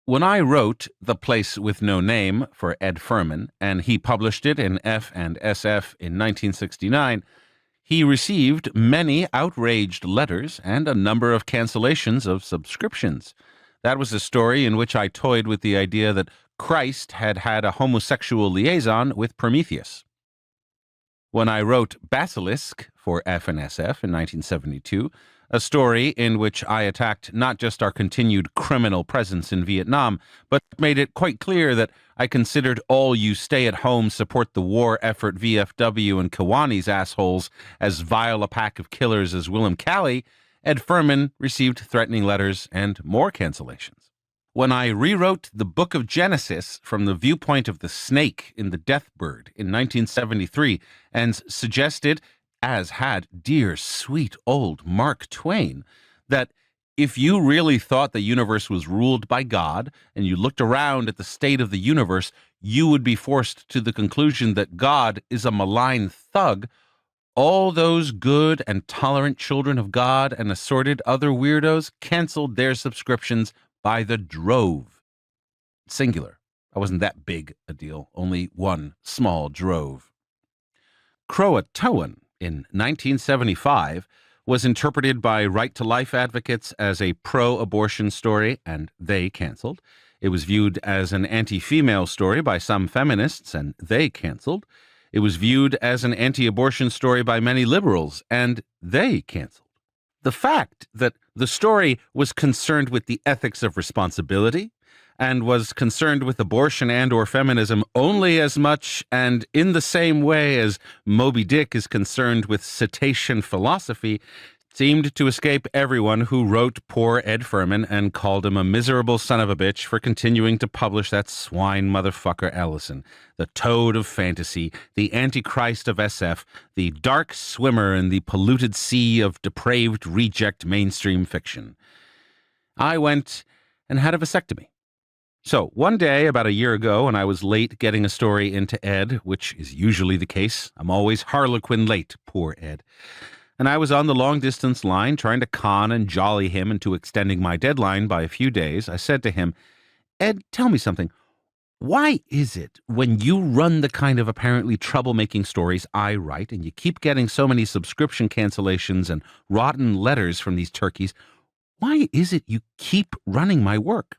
When I wrote The Place with No Name for Ed Furman, and he published it in F and SF in 1969, he received many outraged letters and a number of cancellations of subscriptions. That was a story in which I toyed with the idea that Christ had had a homosexual liaison with Prometheus. When I wrote Basilisk for F and SF in 1972, a story in which I attacked not just our continued criminal presence in Vietnam, but made it quite clear that I considered all you stay-at-home support the war effort VFW and Kiwani's assholes as vile a pack of killers as Willem Calley, Ed Furman received threatening letters and more cancellations. When I rewrote the Book of Genesis from the viewpoint of the snake in The Death Bird in 1973 and suggested, as had dear, sweet old Mark Twain, that if you really thought the universe was ruled by God and you looked around at the state of the universe, you would be forced to the conclusion that God is a malign thug, all those good and tolerant children of God and assorted other weirdos canceled their subscriptions by the drove. Singular. I wasn't that big a deal, only one small drove. Croatoan in 1975 was interpreted by right-to-life advocates as a pro-abortion story, and they canceled. It was viewed as an anti-female story by some feminists, and they canceled. It was viewed as an anti-abortion story by many liberals, and they canceled. The fact that the story was concerned with the ethics of responsibility and was concerned with abortion and or feminism only as much and in the same way as Moby Dick is concerned with cetacean philosophy seemed to escape everyone who wrote poor Ed Furman and called him a miserable son of a bitch for continuing to publish that swine motherfucker Ellison, the toad of fantasy, the antichrist of SF, the dark swimmer in the polluted sea of depraved reject mainstream fiction. I went and had a vasectomy. So one day, about a year ago, when I was late getting a story into Ed, which is usually the case, I'm always Harlequin late, poor Ed, and I was on the long-distance line trying to con and jolly him into extending my deadline by a few days, I said to him, "Ed, tell me something. Why is it when you run the kind of apparently troublemaking stories I write and you keep getting so many subscription cancellations and rotten letters from these turkeys, why is it you keep running my work?